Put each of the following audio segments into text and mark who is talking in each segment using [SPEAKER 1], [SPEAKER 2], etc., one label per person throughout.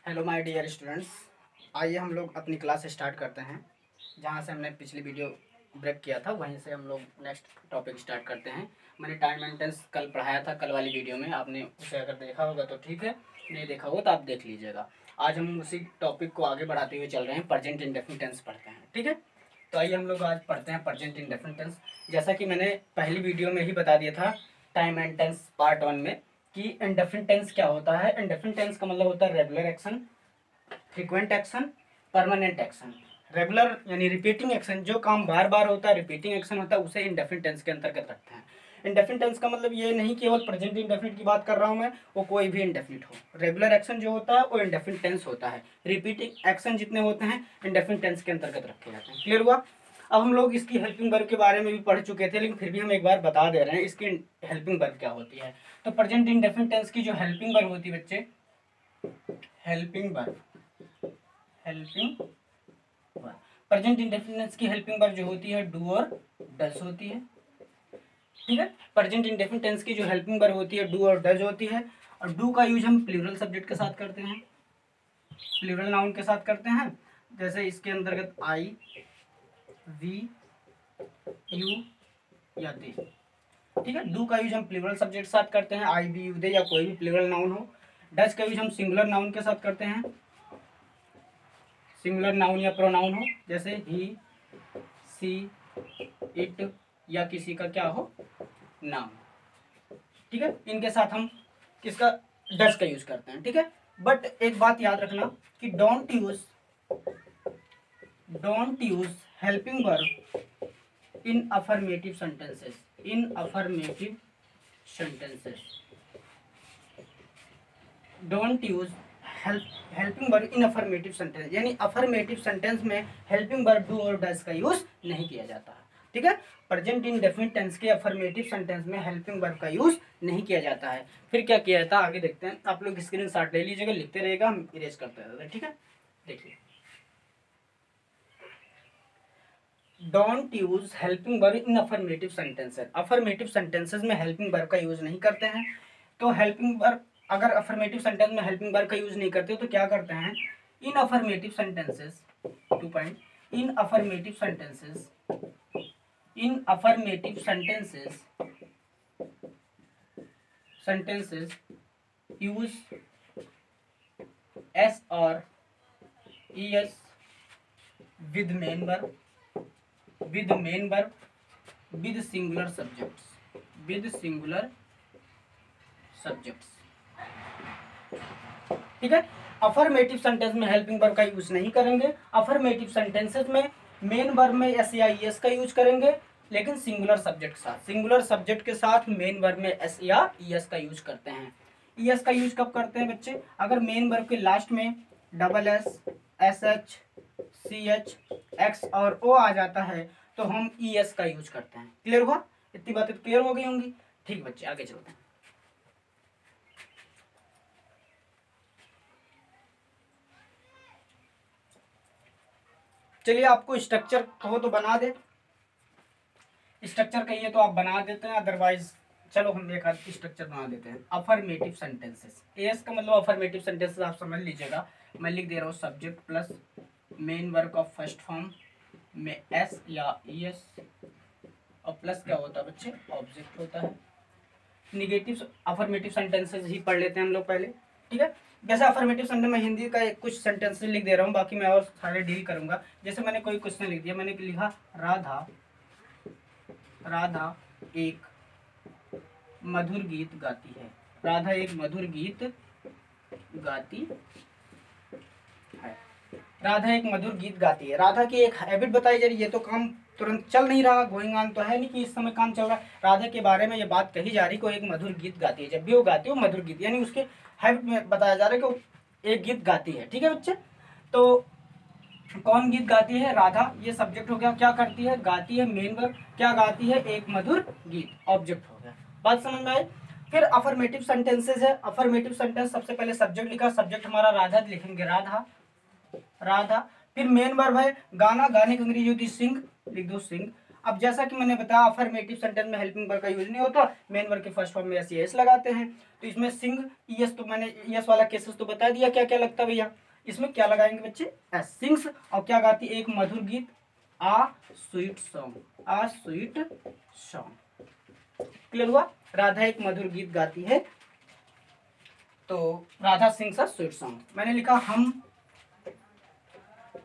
[SPEAKER 1] Hello my dear students. आइए हम लोग अपनी क्लास स्टार्ट करते हैं। जहाँ से हमने पिछली वीडियो ब्रेक किया था वहीं से हम लोग नेक्स्ट टॉपिक स्टार्ट करते हैं। मैंने टाइम मेंटेनेंस कल पढ़ाया था, कल वाली वीडियो में आपने उसे अगर देखा होगा तो ठीक है, नहीं देखा होगा तो आप देख लीजिएगा। आज हम उसी टॉपिक को आगे बढ़ाते हुए चल रहे हैं, प्रेजेंट इंडेफिनिट टेंस पढ़ते हैं। ठीक है, तो आइए हम लोग आज पढ़ते हैं प्रेजेंट इंडेफिनिट टेंस। जैसा कि मैंने पहली वीडियो में ही बता दिया था टाइम एंड टेंस पार्ट 1 में कि इंडेफिनिट टेंस क्या होता है। इंडेफिनिट टेंस का मतलब होता है regular action, frequent action, permanent action. Regular यानी रिपीटिंग एक्शन, जो काम बार बार होता है, रिपीटिंग एक्शन होता है, उसे इंडेफिनिट टेंस के अंतर्गत रखते हैं। इंडेफिनिट टेंस का मतलब ये नहीं केवल प्रेजेंट इंडेफिनिट की बात कर रहा हूँ मैं, वो कोई भी इंडेफिनिट हो। रेगुलर एक्शन जो होता है वो इंडेफिनिट टेंस होता है, रिपीटिंग एक्शन जितने होते हैं इंडेफिनिट टेंस के अंतर्गत रखे जाते हैं। क्लियर हुआ? अब हम लोग इसकी हेल्पिंग वर्ब के बारे में भी पढ़ चुके थे, लेकिन फिर भी हम एक बार बता दे रहे हैं इसकी हेल्पिंग वर्ब क्या होती है। तो प्रेजेंट इंडेफिनिट टेंस की जो हेल्पिंग वर्ब होती है बच्चे, helping verb, helping verb, present indefinite की हेल्पिंग वर्ब जो होती है डू और डज होती है। ठीक है, प्रेजेंट इंडेफिनिट टेंस की जो हेल्पिंग वर्ब होती है डू और डज होती है। और डू का यूज हम प्लूरल सब्जेक्ट के साथ करते हैं, प्लूरल नाउन के साथ करते हैं। जैसे इसके अंतर्गत आई, वी, यू या दे। ठीक है, डू का यूज हम प्लूरल सब्जेक्ट के साथ करते हैं, आई, वी, यू, दे या कोई भी प्लूरल नाउन हो। डज का यूज हम सिंगुलर नाउन के साथ करते हैं, सिंगुलर नाउन या प्रोनाउन हो, जैसे ही, सी, इट या किसी का क्या हो, नाम। ठीक है, इनके साथ हम किसका, डज का यूज करते हैं। ठीक है, बट एक बात याद रखना कि don't use helping verb in affirmative sentences, in affirmative sentences. Don't use helping verb in affirmative sentence, यानी अफर्मेटिव सेंटेंस में हेल्पिंग वर्ब डू और डज का यूज नहीं किया जाता है। ठीक है, प्रेजेंट इंडेफिनिट टेंस के अफर्मेटिव सेंटेंस में हेल्पिंग वर्ब का यूज नहीं किया जाता है। फिर क्या किया जाता है आगे देखते हैं। आप लोग स्क्रीनशॉट ले लीजिएगा, लिखते रहेगा, हम इरेज करते रहते हैं। ठीक है, देखिए, don't use helping verb in affirmative sentences. Affirmative sentences में हेल्पिंग वर्ब का यूज नहीं करते हैं। तो हेल्पिंग वर्ब, अगर अफर्मेटिव सेंटेंस में हेल्पिंग वर्ब का यूज नहीं करते तो क्या करते हैं, in affirmative sentences, 2 point, in affirmative sentences, in affirmative sentences use S और ES with main verb, with main verb, with singular subjects, with singular subjects. ठीक है, अफर्मेटिव सेंटेंस में हेल्पिंग वर्ब का यूज नहीं करेंगे। अफर्मेटिव सेंटेंसेस में main verb में S या ईएस का यूज करेंगे, लेकिन सिंगुलर सब्जेक्ट के साथ, सिंगुलर सब्जेक्ट के साथ मेन वर्ब में एस या ईएस का यूज करते हैं। ईएस का यूज कब करते हैं बच्चे, अगर मेन वर्ब के लास्ट में double S, S H, C H, X और ओ आ जाता है तो हम ईएस का यूज करते हैं। क्लियर हुआ? इतनी बातें क्लियर हो गई होंगी। ठीक बच्चे, आगे चलते हैं। चलिए, आपको स्ट्रक्चर कहो तो बना दे, स्ट्रक्चर कहिए तो आप बना देते हैं, अदरवाइज चलो हम एक आध स्ट्रक्चर बना देते हैं। अफर्मेटिव सेंटेंसेस, एस का मतलब अफर्मेटिव सेंटेंसेस आप समझ लीजिएगा। मैं लिख दे रहा हूँ subject plus main verb of first form में एस या ईएस, और प्लस क्या होता है बच्चे, ऑब्जेक्ट होता है। निगेटिव अफर्मेटिव सेंटेंसेस ही पढ़ लेते हैं हम लोग पहले। ठीक है, जैसे अफर्मेटिव सेंटेंस में हिंदी का एक कुछ सेंटेंस लिख दे रहा हूँ, बाकी मैं और सारे डील करूंगा। जैसे मैंने कोई क्वेश्चन लिख दिया, मैंने लिखा राधा, राधा एक मधुर गीत गाती है, राधा एक मधुर गीत गाती है, राधा एक मधुर गीत गाती है। राधा की एक हैबिट बताई जा रही है, ये तो काम तुरंत चल नहीं रहा, गोइंग ऑन तो है नहीं कि इस समय काम चल रहा है। राधा के बारे में ये बात कही जा रही है कि एक मधुर गीत गाती है, जब भी वो गाती है वो मधुर गीत, यानी उसके हैबिट में बताया जा रहा है कि वो एक गीत गाती है। ठीक है बच्चे, तो कौन गीत गाती है, राधा, ये सब्जेक्ट हो गया। क्या करती है, गाती है, मेन वर्ब, क्या गाती है, एक मधुर गीत, ऑब्जेक्ट हो गया। बात समझ में आई? फिर अफर्मेटिव सेंटेंसेस है। अफर्मेटिव सेंटेंस सबसे पहले सब्जेक्ट लिखा, सब्जेक्ट हमारा राधा, लिखेंगे राधा, राधा। फिर मेन वर्ब है गाना, गाने की अंग्रेजी होती है सिंग, लिख दो सिंग। अब जैसा कि मैंने बताया अफर्मेटिव सेंटेंस में हेल्पिंग वर्ब का यूज नहीं होता, मेन वर्ब के फर्स्ट फॉर्म में एस एस लगाते हैं। तो इसमें सिंग ईएस, तो मैंने ईएस वाला केसेस तो बता दिया क्या क्या लगता है भैया। इसमें क्या लगाएंगे बच्चे, एस, सिंग्स, और क्या गाती है, एक मधुर गीत, आ स्वीट सॉन्ग, आ स्वीट सॉन्ग। क्लियर हुआ, राधा एक मधुर गीत गाती है, तो Radha sings a sweet song. मैंने लिखा हम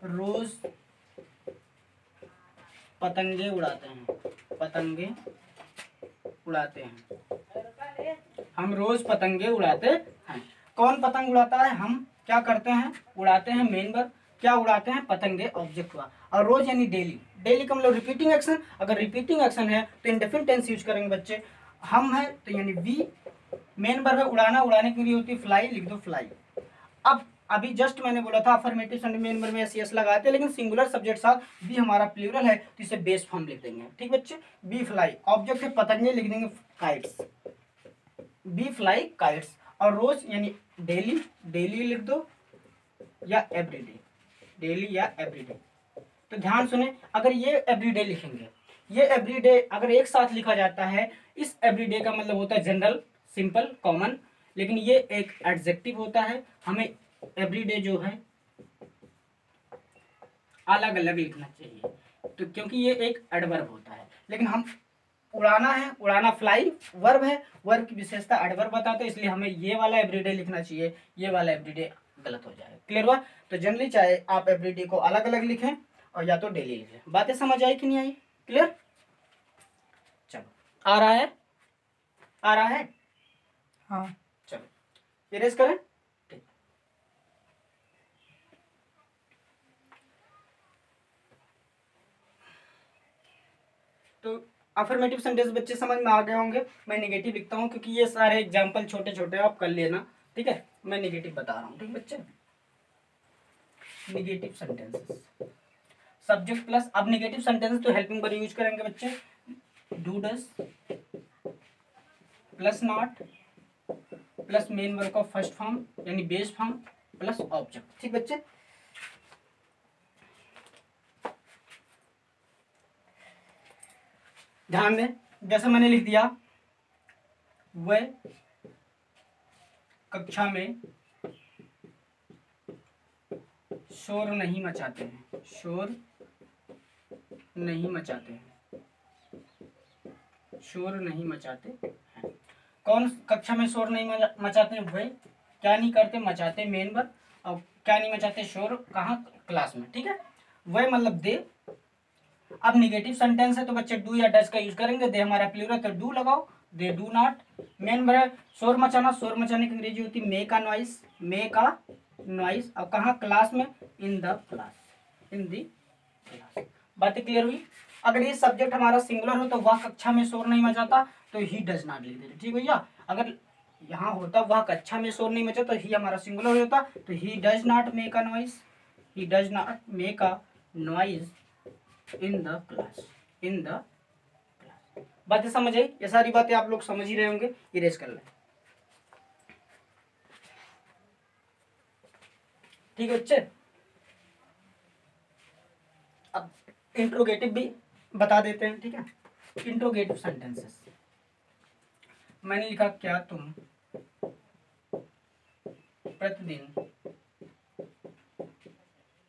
[SPEAKER 1] रोज पतंगे उड़ाते हैं, पतंगे उड़ाते हैं, हम रोज पतंगे उड़ाते हैं। कौन पतंग उड़ाता है, हम क्या करते हैं, उड़ाते हैं, मेन वर्ब, क्या उड़ाते हैं, पतंगे ऑब्जेक्ट हुआ, और रोज यानी डेली, डेली का मतलब रिपीटिंग एक्शन, अगर रिपीटिंग एक्शन है तो इंडेफिनिट टेंस यूज करेंगे बच्चे। हम है तो यानी वी, मेन वर्ब है उड़ाना, उड़ाने के लिए होती है फ्लाई, लिख दो फ्लाई। अब अभी जस्ट मैंने बोला था अफर्मेटिव सेंटेंस मेन वर्ब में एस एस लगाते हैं, लेकिन सिंगुलर सब्जेक्ट साथ बी हमारा प्लूरल है तो इसे बेस फॉर्म लिख देंगे, ठीक बच्चे। बी फ्लाई, ऑब्जेक्ट है पतंगे, लिख देंगे काइट्स, बी फ्लाई काइट्स, और रोज यानी डेली, डेली लिख दो या एवरीडे, डेली या एवरीडे। तो ध्यान सुने, अगर ये एवरीडे लिखेंगे, ये एवरीडे अगर एक साथ लिखा जाता है, इस एवरीडे का मतलब होता है जनरल, सिंपल, कॉमन, लेकिन ये एक एडजेक्टिव होता है, हमें एवरीडे जो है अलग अलग लिखना चाहिए, तो क्योंकि ये एक एडवर्ब होता है। लेकिन हम उड़ाना है, उड़ाना फ्लाई वर्ब है, वर्ब की विशेषता एडवर्ब बताते हैं, इसलिए हमें ये वाला एवरीडे लिखना चाहिए, ये वाला एवरीडे गलत हो जाएगा। क्लियर हुआ, तो जनरली चाहे आप एवरीडे को अलग अलग लिखें और या तो डेली लिखें। बातें समझ आई कि नहीं आई, क्लियर। चलो आ रहा है, आ रहा है, हाँ चलो इरेज करें। तो अफर्मेटिव सेंटेंस बच्चे समझ में आ गए होंगे। मैं नेगेटिव लिखता हूँ क्योंकि ये सारे एग्जाम्पल छोटे छोटे आप कर लेना, ठीक है। मैं नेगेटिव बता रहा हूँ, ठीक बच्चे। नेगेटिव सेंटेंसेस, सब्जेक्ट प्लस, अब नेगेटिव सेंटेंस तो हेल्पिंग वर्ब यूज करेंगे बच्चे, do does plus not plus main verb का फर्स्ट फॉर्म यानी बेस फॉर्म प्लस ऑब्जेक्ट, ठीक बच्चे। ध्यान दें, जैसे मैंने लिख दिया, वह कक्षा में शोर नहीं मचाते हैं, शोर नहीं मचाते हैं, शोर नहीं मचाते हैं। कौन कक्षा में शोर नहीं मचाते हैं, वह क्या नहीं करते, मचाते मेन वर्ब, और क्या नहीं मचाते, शोर, कहाँ, क्लास में, ठीक है। वह मतलब दे। अब निगेटिव सेंटेंस है तो बच्चे डू या डज का यूज करेंगे, दे हमारा प्लूरल तो डू लगाओ, they do not. Main verb शोर मचाना, शोर मचाने की अंग्रेजी होती है make a noise, make a noise, और कहाँ, क्लास में, in the class, in the class. बातें क्लियर हुई। अगर ये सब्जेक्ट हमारा सिंगुलर हो तो वह कक्षा में शोर नहीं मचाता, तो ही डज नॉट लिख देते, ठीक भैया। अगर यहाँ होता वह कक्षा में शोर नहीं मचा तो ही हमारा सिंगुलर होता, तो he does not make a noise, he does not make a noise in the class, in the class. बातें समझ आई, ये सारी बातें आप लोग समझ ही रहे होंगे, इरेज कर लें, ठीक है बच्चे। अब इंट्रोगेटिव भी बता देते हैं, ठीक है। इंट्रोगेटिव सेंटेंसेस मैंने लिखा, क्या तुम प्रतिदिन,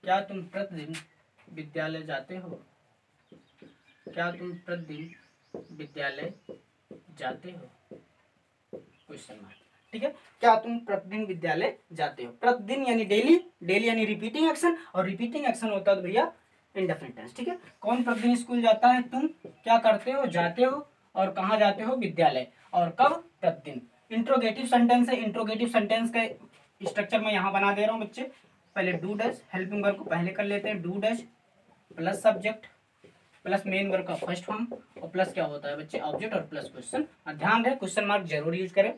[SPEAKER 1] क्या तुम प्रतिदिन विद्यालय जाते हो, क्या तुम प्रतिदिन विद्यालय जाते हो, क्वेश्चन मार्क, ठीक है। क्या तुम प्रतिदिन विद्यालय जाते हो, प्रतिदिन यानी डेली, डेली यानी रिपीटिंग एक्शन, और रिपीटिंग एक्शन होता है तो भैया इंडेफिनिट टेंस, ठीक है। कौन प्रतिदिन स्कूल जाता है, तुम क्या करते हो, जाते हो, और कहाँ जाते हो, विद्यालय, और कब, प्रतिदिन। इंट्रोगेटिव सेंटेंस है, इंट्रोगेटिव सेंटेंस का स्ट्रक्चर मैं यहाँ बना दे रहा हूँ बच्चे। पहले डू डज, हेल्पिंग वर्ब को पहले कर लेते हैं, do does plus subject plus main verb का फर्स्ट फॉर्म, और प्लस क्या होता है बच्चे, ऑब्जेक्ट, और प्लस क्वेश्चन। ध्यान रहे क्वेश्चन मार्क जरूर यूज करें,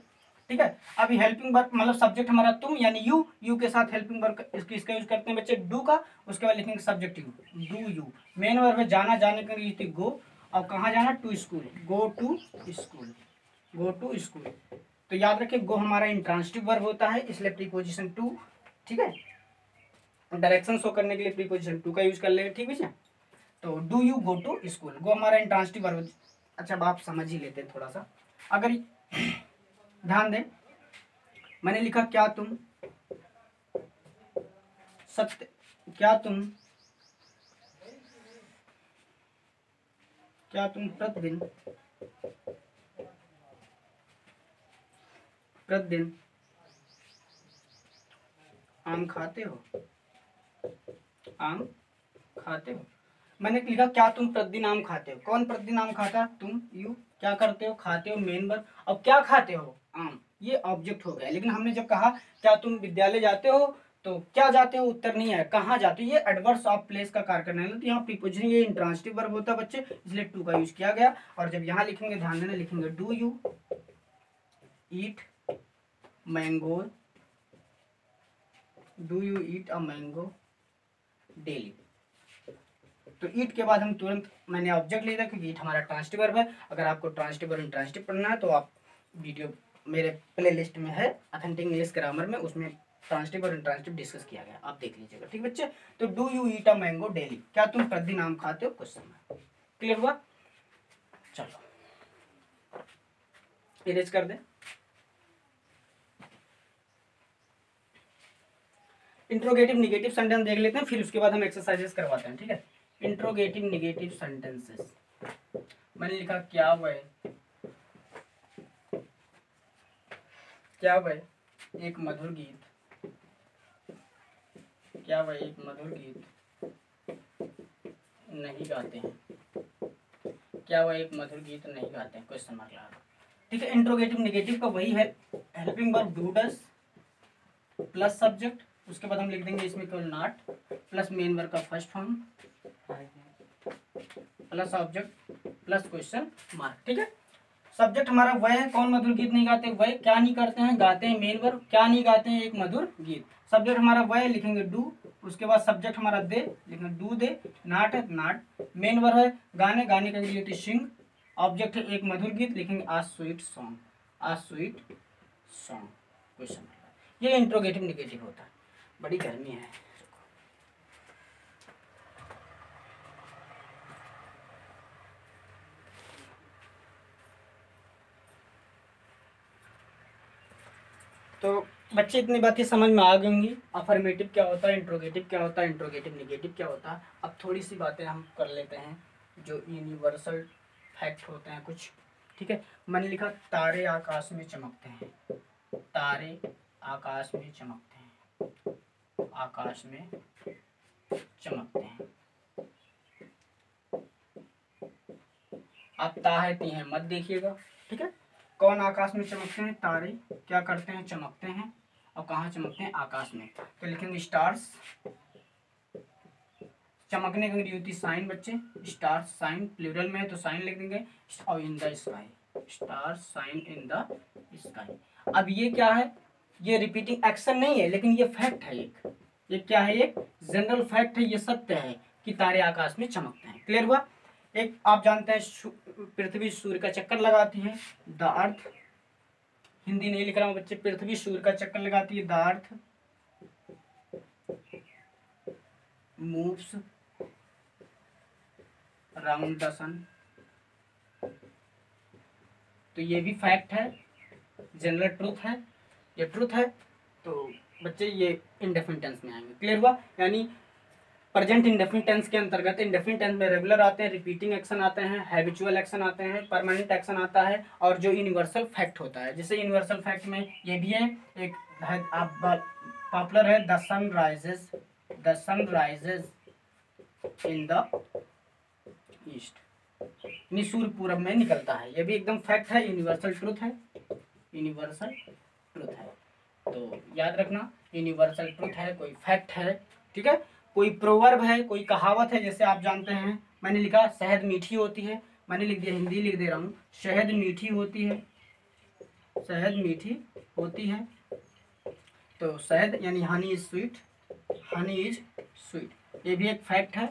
[SPEAKER 1] ठीक है। अभी हेल्पिंग वर्ब मतलब सब्जेक्ट हमारा तुम यानी यू, यू के साथ हेल्पिंग वर्ब इसका यूज करते हैं बच्चे डू का, उसके बाद लिखेंगे subject you, do you. Main verb है जाना, जाने के लिए गो, और कहाँ जाना, to school, go to school, go to school. तो याद रखिए गो हमारा इंट्रांसिटिव वर्ब होता है, इसलिए प्रीपोजिशन टू, ठीक है। डायरेक्शन शो करने के लिए प्रीपोजिशन टू का यूज कर लेंगे, ठीक है। तो do you go to school, go हमारा इंट्रांसिटिव वर्ब। अच्छा अब आप समझ ही लेते हैं थोड़ा सा, अगर ध्यान दें, मैंने लिखा क्या तुम सत्य, क्या तुम प्रतिदिन आम खाते हो, आम खाते हो। मैंने लिखा क्या तुम प्रतिदिन आम खाते हो, कौन प्रतिदिन आम खाता, तुम, यू, क्या करते हो, खाते हो, मेन वर्ब। अब क्या खाते हो, आम, ये ऑब्जेक्ट हो गया। लेकिन हमने जब कहा क्या तुम विद्यालय जाते हो, तो क्या जाते हो उत्तर नहीं है, कहाँ जाते हो, ये एडवर्स ऑफ प्लेस का कार्य करने वाला। तो यहाँ प्रीपोजिशन ये इंट्रांसिटिव वर्ब होता है बच्चे, इसलिए टू का यूज किया गया। और जब यहाँ लिखेंगे ध्यान देना, लिखेंगे do you eat mango, do you eat a mango daily. तो ईट के बाद हम तुरंत, मैंने ऑब्जेक्ट लिया था क्योंकि ईट हमारा ट्रांसिटिव वर्ब है। अगर आपको ट्रांसिटिव और इंट्रांसिटिव पढ़ना है तो आप वीडियो मेरे प्लेलिस्ट में है ऑथेंटिक इंग्लिश ग्रामर में, उसमें ट्रांसिटिव और इंट्रांसिटिव डिस्कस किया गया, आप देख लीजिएगा। ठीक बच्चे, तो do you eat a mango daily, क्या तुम प्रतिदिन आम खाते हो, क्वेश्चन में क्लियर हुआ। चलो इरेज कर दे। इंट्रोगेटिव निगेटिव सेंटेंस देख लेते हैं, फिर उसके बाद हम एक्सरसाइजेस करवाते हैं। ठीक है, इंट्रोगेटिव निगेटिव सेंटेंसेस। मैंने लिखा क्या वह एक मधुर गीत, क्या वह एक मधुर गीत नहीं गाते हैं, क्या वह एक मधुर गीत नहीं गाते हैं, क्वेश्चन मार्क लगा। ठीक है, इंट्रोगेटिव निगेटिव का वही है, helping verb do does plus subject, उसके बाद हम लिख देंगे इसमें केवल नॉट प्लस मेन वर्ब का first form plus object plus question mark. ठीक है, सब्जेक्ट हमारा वह है, कौन मधुर गीत नहीं गाते, वह क्या नहीं करते हैं, गाते हैं, मेन वर्ब क्या नहीं गाते हैं, एक मधुर गीत। सब्जेक्ट हमारा वह लिखेंगे डू, उसके बाद सब्जेक्ट हमारा दे लिखेंगे डू दे, नाट है नाट, मेन वर्ब है गाने, गाने का इंग्लिश होती है सिंग, ऑब्जेक्ट है एक मधुर गीत, लिखेंगे आ स्वीट सॉन्ग, आ स्वीट सॉन्ग क्वेश्चन। ये इंट्रोगेटिव निगेटिव होता है। बड़ी गर्मी है, तो बच्चे इतनी बातें समझ में आ गई होंगी। अफर्मेटिव क्या होता है, इंट्रोगेटिव क्या होता है, इंट्रोगेटिव निगेटिव क्या होता है। अब थोड़ी सी बातें हम कर लेते हैं जो यूनिवर्सल फैक्ट होते हैं कुछ। ठीक है, मैंने लिखा तारे आकाश में चमकते हैं, तारे आकाश में चमकते हैं, आकाश में चमकते हैं। आप ता है ती है मत देखिएगा। ठीक है, कौन आकाश में चमकते हैं, तारे क्या करते हैं, चमकते हैं, और कहाँ चमकते हैं, आकाश में। तो लिखेंगे स्टार्स, चमकने की अंग्रेजी होती साइन बच्चे, स्टार्स साइन, प्लूरल में है तो साइन लिख देंगे, और in the sky, star sign in the sky. अब ये क्या है, ये रिपीटिंग एक्शन नहीं है, लेकिन ये फैक्ट है एक, ये क्या है, एक जनरल फैक्ट है, ये सत्य है कि तारे आकाश में चमकते हैं। क्लियर हुआ। एक आप जानते हैं पृथ्वी सूर्य का चक्कर लगाती है, द अर्थ, हिंदी नहीं लिख रहा हूं बच्चे, पृथ्वी सूर्य का चक्कर लगाती है, the earth moves around the sun. तो ये भी फैक्ट है, जनरल ट्रूथ है, ये ट्रूथ है। तो बच्चे ये इंडेफिनिट टेंस में आएंगे। क्लियर हुआ। यानी प्रेजेंट इंडेफिनिट टेंस के अंतर्गत इंडेफिनिट टेंस में रेगुलर आते हैं, रिपीटिंग एक्शन आते हैं, हैबिचुअल एक्शन आते हैं, परमानेंट एक्शन आता है, और जो यूनिवर्सल फैक्ट होता है। जैसे यूनिवर्सल फैक्ट में ये भी है, एक पॉपुलर है, the sun rises in the east, यानी सूर्य पूरब में निकलता है। ये भी एकदम फैक्ट है, यूनिवर्सल ट्रूथ है, यूनिवर्सल ट्रूथ है। तो याद रखना, यूनिवर्सल ट्रूथ है, कोई फैक्ट है। ठीक है, कोई प्रोवर्ब है, कोई कहावत है। जैसे आप जानते हैं, मैंने लिखा शहद मीठी होती है, मैंने लिख दिया, हिंदी लिख दे रहा हूँ, शहद मीठी होती है, शहद मीठी होती है। तो शहद यानी honey is sweet, honey is sweet, ये भी एक फैक्ट है।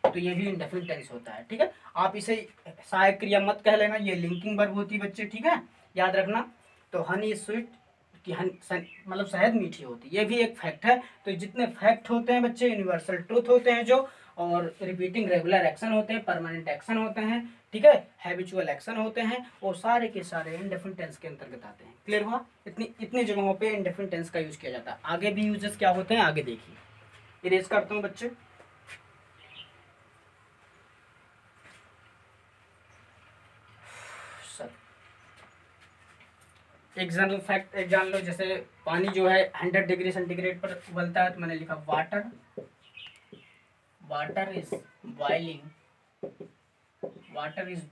[SPEAKER 1] तो ये भी इंडेफिनिट टेंस होता है। ठीक है, आप इसे सहायक क्रिया मत कह लेना, ये लिंकिंग वर्ब होती है बच्चे। ठीक है, याद रखना। तो हनी इज स्वीट कि मतलब शहद मीठी होती है, ये भी एक फैक्ट है। तो जितने फैक्ट होते हैं बच्चे यूनिवर्सल ट्रूथ होते हैं जो, और रिपीटिंग रेगुलर एक्शन होते हैं, परमानेंट एक्शन होते हैं, ठीक है, हैबिचुअल एक्शन होते हैं, वो सारे के सारे इंडेफिनिट टेंस के अंतर्गत आते हैं। क्लियर हुआ? इतनी जगहों पे इंडेफिनिट टेंस का यूज किया जाता है। आगे भी यूजेस क्या होते हैं आगे देखिए। इरेज करता हूँ बच्चे। एक जनरल फैक्ट एक जान लो, जैसे पानी जो है 100 डिग्री सेंटीग्रेड पर उबलता है, तो मैंने लिखा water is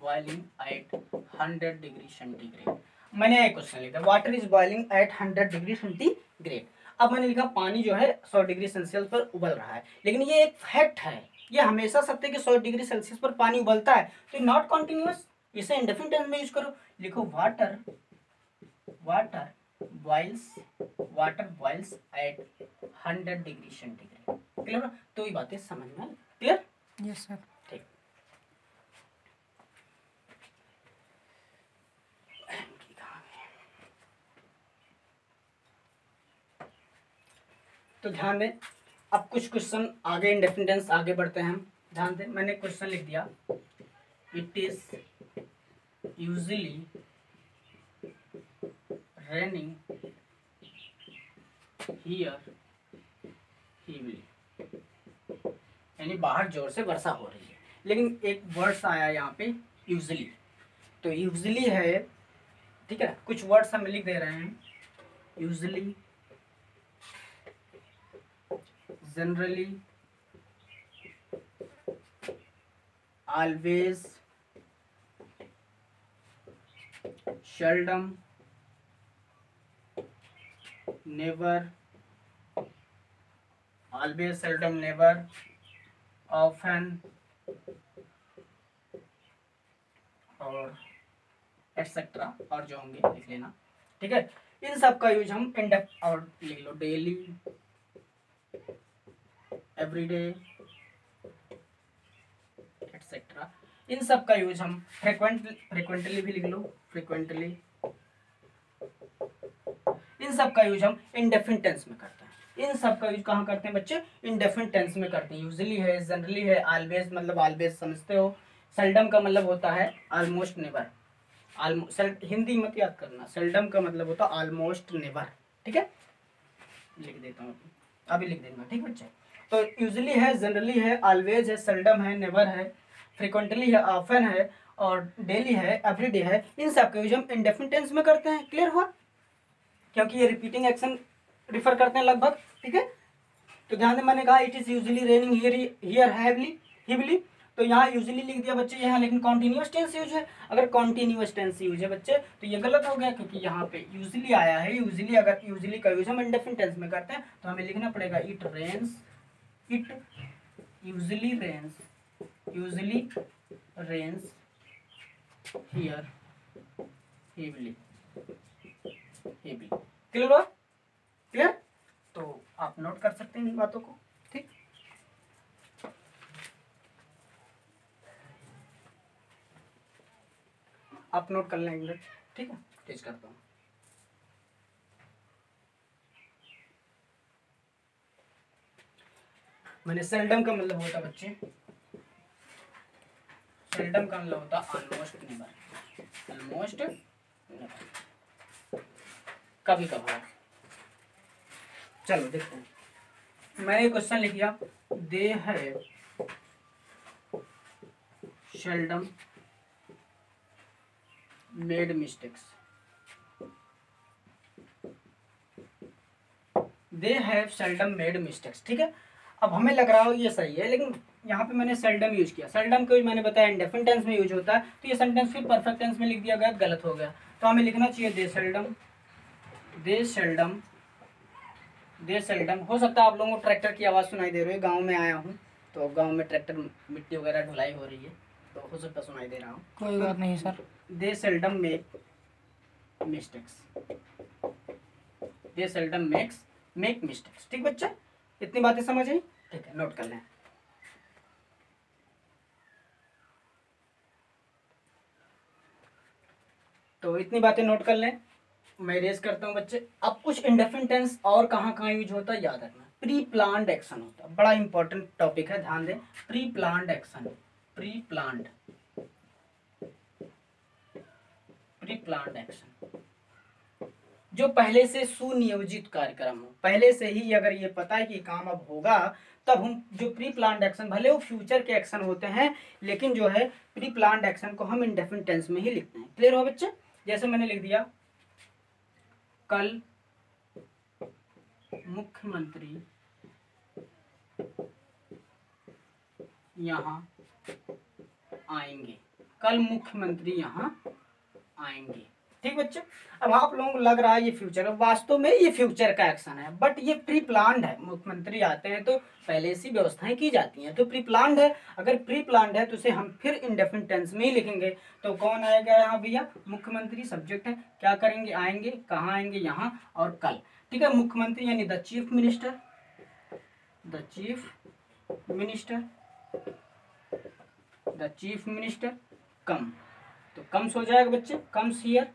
[SPEAKER 1] boiling at 100 degree centigrade. मैंने एक क्वेश्चन लिखा water is boiling at 100 degree centigrade. अब मैंने लिखा पानी जो है 100 डिग्री सेल्सियस पर उबल रहा है, लेकिन ये एक फैक्ट है, ये हमेशा सत्य कि 100 डिग्री सेल्सियस पर पानी उबलता है, तो नॉट कॉन्टिन्यूअस। इसे इंडेफिनिट टेंस में यूज करो, लिखो water boils at 100 degree centigrade. Clear? तो ये बातें समझ में क्लियर?
[SPEAKER 2] Yes sir.
[SPEAKER 1] ठीक। तो ध्यान दें, अब कुछ क्वेश्चन आगे इंडेफिनिट टेंस आगे बढ़ते हैं हम। ध्यान दें, मैंने क्वेश्चन लिख दिया, it is usually raining here heavily, यानी बाहर जोर से वर्षा हो रही है, लेकिन एक वर्ड्स आया यहाँ पे यूजुअली। तो यूजुअली है, ठीक है, कुछ वर्ड्स हम लिख दे रहे हैं, usually, generally, always, seldom, never, always, seldom, never, often और एटसेट्रा और जो होंगे लिख लेना, ठीक है। इन सब का यूज हम इंडेफ और लिख लो, डेली, एवरीडे, एटसेट्रा। इन सब का यूज हम फ्रिक्वेंटली भी लिख लो, फ्रिक्वेंटली। इन सब का यूज हम इंडेफिनिट टेंस में करते हैं। इन सब का यूज कहाँ करते हैं बच्चे? इंडेफिनिट टेंस में करते हैं। यूजुअली है, जनरली है, ऑलवेज मतलब ऑलवेज समझते हो, सेल्डम का मतलब होता है ऑलमोस्ट नेवर। हिंदी मत याद करना, सेल्डम का मतलब होता है ऑलमोस्ट नेवर, ठीक है। लिख देता हूँ, अभी लिख देना, ठीक बच्चे। तो यूजुअली है, जनरली है, ऑलवेज है, सेल्डम है, नेवर है, फ्रिक्वेंटली है, ऑफन है और डेली है, एवरीडे है। इन सब का यूज हम इंडेफिनिट टेंस में करते हैं। क्लियर हुआ? क्योंकि ये रिपीटिंग एक्शन रिफर करते हैं लगभग, ठीक है। तो ध्यान से मैंने कहा it is usually raining here heavily, तो यहाँ यूजुअली लिख दिया बच्चे यहाँ, लेकिन कॉन्टिन्यूअस टेंस यूज है। अगर कॉन्टिन्यूअस टेंस यूज है बच्चे तो ये गलत हो गया, क्योंकि यहाँ पे यूजुअली आया है। यूजुअली, अगर यूजुअली का यूज हम इंडेफिनिट टेंस में करते हैं तो हमें लिखना पड़ेगा it usually rains here heavily. Clear हुआ? क्लियर? तो आप नोट कर सकते हैं इन बातों को, ठीक। आप नोट कर लेंगे, ठीक है। टेस्ट करता हूँ। मैंने सेल्डम का मतलब होता बच्चे, सेल्डम का मतलब होता ऑलमोस्ट नेवर, ऑलमोस्ट नेवर, कभी कभार। चलो देखते हैं, मैंने क्वेश्चन लिख दिया, they have seldom made mistakes, they have seldom made mistakes, ठीक है। अब हमें लग रहा हो ये सही है, लेकिन यहाँ पे मैंने सेल्डम यूज किया। सेल्डम को मैंने बताया इंडेफिनिट टेंस में यूज होता है, तो ये सेंटेंस फिर परफेक्ट टेंस में लिख दिया गया, गलत हो गया। तो हमें लिखना चाहिए दे सेल्डम। हो सकता है आप लोगों को ट्रैक्टर की आवाज़ सुनाई दे रही है, गाँव में आया हूँ तो गाँव में ट्रैक्टर मिट्टी वगैरह ढुलाई हो रही है, तो हो सकता सुनाई दे रहा हूँ।
[SPEAKER 2] कोई बात नहीं सर।
[SPEAKER 1] दे सेल्डम मेक मिस्टेक्स, दे सेल्डम मेक मिस्टेक्स, ठीक बच्चे। इतनी बातें समझ आई? ठीक है, नोट कर लें। तो इतनी बातें नोट कर लें, मैं रेज करता हूँ बच्चे। अब कुछ इंडेफिनिट टेंस और कहाँ कहाँ यूज होता है याद रखना। प्री प्लान्ड एक्शन होता है। बड़ा इंपॉर्टेंट टॉपिक है, ध्यान दें। Pre planned action, pre planned action, जो पहले से सुनियोजित कार्यक्रम हो, पहले से ही अगर ये पता है कि काम अब होगा, तब हम जो प्री प्लान्ड एक्शन, भले वो फ्यूचर के एक्शन होते हैं, लेकिन जो है प्री प्लान्ड एक्शन को हम इंडेफिनिट टेंस में ही लिखते हैं। क्लियर हो बच्चे? जैसे मैंने लिख दिया, कल मुख्यमंत्री यहाँ आएंगे, कल मुख्यमंत्री यहाँ आएंगे। ठीक बच्चे? अब आप लोगों को लग रहा है ये फ्यूचर है, वास्तव में ये फ्यूचर का एक्शन है, बट ये प्री प्लान्ड है। मुख्यमंत्री आते हैं तो पहले से व्यवस्थाएं की जाती हैं, तो प्री प्लान्ड है। अगर प्री प्लान्ड है तो उसे हम फिर इंडेफिनिट टेंस में ही लिखेंगे। तो कौन आएगा यहाँ भैया? मुख्यमंत्री सब्जेक्ट है, क्या करेंगे? आएंगे, कहाँ आएंगे? यहाँ, और कल। ठीक है, मुख्यमंत्री यानी the chief minister, the chief minister, the chief minister come, तो कम्स हो जाएगा बच्चे, कम्स हियर,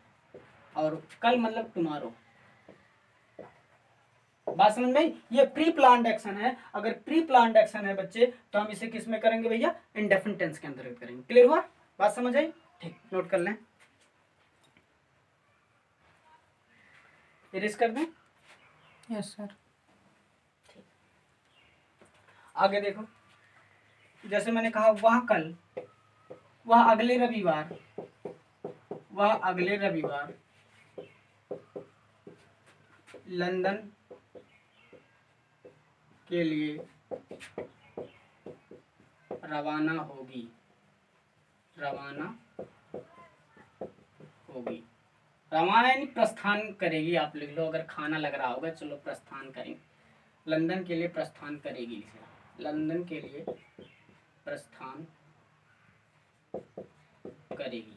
[SPEAKER 1] और कल मतलब टुमारो। बात समझ में? ये प्री प्लान्ड एक्शन है। अगर प्री प्लान्ड एक्शन है बच्चे, तो हम इसे किस में करेंगे भैया? इंडेफिनिट टेंस के अंतर्गत करेंगे। क्लियर हुआ? बात समझ आई? ठीक, नोट कर लें, इरेज कर दें।
[SPEAKER 2] Yes sir.
[SPEAKER 1] आगे देखो, जैसे मैंने कहा, वह कल, वह अगले रविवार, वह अगले रविवार लंदन के लिए रवाना होगी, रवाना होगी। रवाना यानी प्रस्थान करेगी, आप लिख लो, अगर खाना लग रहा होगा, चलो प्रस्थान करेंगे। लंदन के लिए प्रस्थान करेगी, लंदन के लिए प्रस्थान करेगी।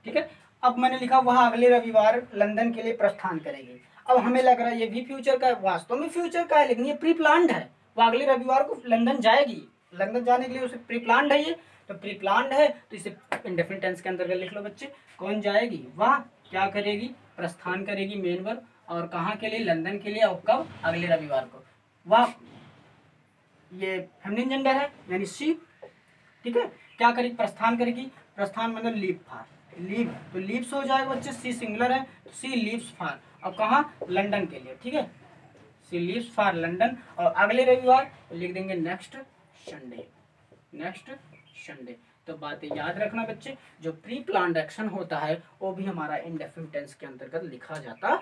[SPEAKER 1] ठीक है, अब मैंने लिखा वह अगले रविवार लंदन के लिए प्रस्थान करेगी। अब हमें लग रहा है ये भी फ्यूचर का है, वास्तव में फ्यूचर का है, लेकिन ये प्री प्लान्ड है। वह अगले रविवार को लंदन जाएगी, लंदन जाने के लिए उसे प्री प्लान्ड है। ये तो प्री प्लान्ड है, तो इसे इंडेफिनिट टेंस के अंतर्गत लिख लो बच्चे। कौन जाएगी? वह क्या करेगी? प्रस्थान करेगी, मेन वर्ब, और कहाँ के लिए? लंदन के लिए, और कब? अगले रविवार को। वह, ये फेमिनिन जेंडर है यानी शी। ठीक है, क्या करेगी? प्रस्थान करेगी। प्रस्थान मतलब लीव फार, लीव, तो लीव्स हो जाएगा बच्चे, सी सिंगुलर है, तो सी लीव्स फार, और कहाँ? लंदन के लिए। ठीक है, सी लीव्स फार लंदन, और अगले रविवार लिख देंगे नेक्स्ट संडे, नेक्स्ट संडे। तो बातें याद रखना बच्चे, जो प्री प्लान्ड एक्शन होता है वो भी हमारा इंडेफिनिट टेंस के अंतर्गत लिखा जाता है।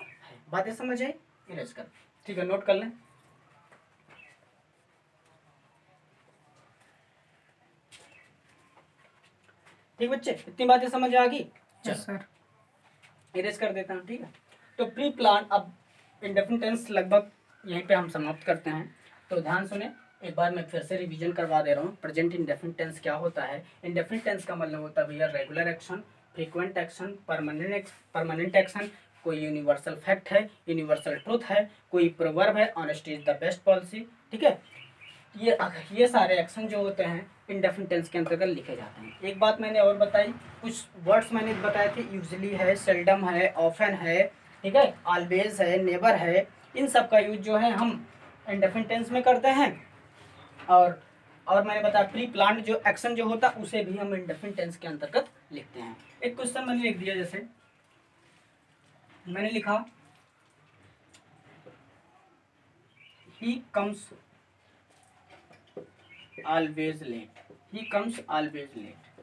[SPEAKER 1] बातें समझ आई? इरेज कर। ठीक है, नोट कर लें। ठीक बच्चे, इतनी बातें समझ आ गई? चलो
[SPEAKER 2] सर,
[SPEAKER 1] इरेज कर देता हूँ। ठीक है, तो प्री प्लान, अब इंडेफिनिट टेंस लगभग यहीं पे हम समाप्त करते हैं। तो ध्यान सुने, एक बार मैं फिर से रिवीजन करवा दे रहा हूँ। प्रेजेंट इंडेफिनिट टेंस क्या होता है? इंडेफिनिट टेंस का मतलब होता है भैया regular action, frequent action, permanent action, कोई यूनिवर्सल फैक्ट है, यूनिवर्सल ट्रूथ है, कोई प्रोवर्ब है, honesty is the best policy. ठीक है, ये सारे एक्शन जो होते हैं इंडेफिनिट टेंस के अंतर्गत लिखे जाते हैं। एक बात मैंने और बताई, कुछ वर्ड्स मैंने बताए थे, यूजुअली है, सेल्डम है, ऑफन है, ठीक है, ऑलवेज है, नेवर है, इन सब का यूज जो है हम इंडेफिनिट टेंस में करते हैं। और मैंने बताया प्री प्लान्ड जो एक्शन जो होता है उसे भी हम इंडेफिनिट टेंस के अंतर्गत लिखते हैं। एक क्वेश्चन मैंने लिख दिया, जैसे मैंने लिखा he comes always late, he comes always late,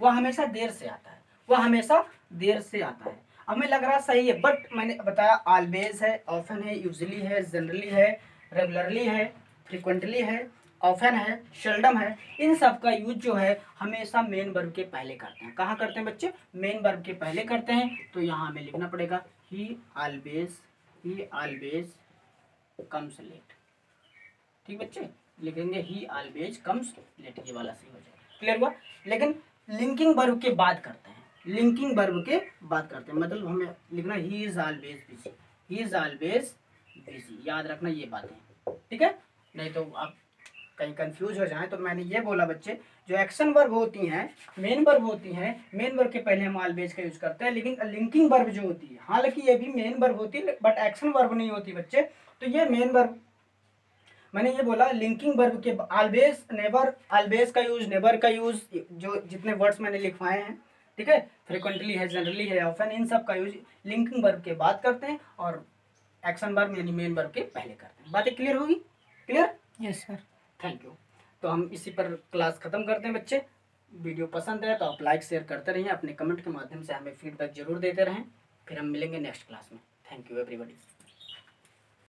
[SPEAKER 1] वह हमेशा देर से आता है, वह हमेशा देर से आता है। हमें लग रहा सही है, बट मैंने बताया ऑलवेज है, ऑफन है, यूजुअली है, जनरली है, रेगुलरली है, फ्रिक्वेंटली है, ऑफन है, सेल्डम है, इन सब का यूज जो है हमेशा मेन वर्ब के पहले करते हैं। कहाँ करते हैं बच्चे? मेन वर्ब के पहले करते हैं। तो यहाँ हमें लिखना पड़ेगा ही ऑलवेज कम्स लेट। ठीक बच्चे, लिखेंगे ही ऑलवेज कम्स लेट, ये वाला सही हो जाएगा। क्लियर हुआ? लेकिन लिंकिंग वर्ब के बाद करते हैं, लिंकिंग वर्ब के बाद करते हैं, मतलब हमें लिखना he is always busy, he is always busy. याद रखना ये बातें, ठीक है? नहीं तो आप कहीं कंफ्यूज हो जाएं। तो मैंने ये बोला बच्चे, जो एक्शन वर्ब होती हैं, मेन वर्ब होती हैं, मेन वर्ब के पहले हम ऑलवेज का यूज करते हैं। लेकिन लिंकिंग वर्ब जो होती है, हालांकि ये भी मेन वर्ब होती है बट एक्शन वर्ब नहीं होती बच्चे, तो ये मेन वर्ब, मैंने ये बोला लिंकिंग वर्ब के ऑलवेज, नेवर, ऑलवेज का यूज, नेवर का यूज, जो जितने वर्ड्स मैंने लिखवाए हैं, ठीक है, फ्रिक्वेंटली है, जनरली है, ऑफन, इन सब का यूज लिंकिंग वर्ब के बाद करते हैं और एक्शन वर्ब यानी मेन वर्ब के पहले करते हैं। बातें क्लियर होगी? Clear?
[SPEAKER 2] Yes sir.
[SPEAKER 1] Thank you. तो हम इसी पर क्लास खत्म करते हैं बच्चे। वीडियो पसंद है तो आप लाइक शेयर करते रहिए, अपने कमेंट के माध्यम से हमें फीडबैक जरूर देते रहें। फिर हम मिलेंगे नेक्स्ट क्लास में। Thank you everybody.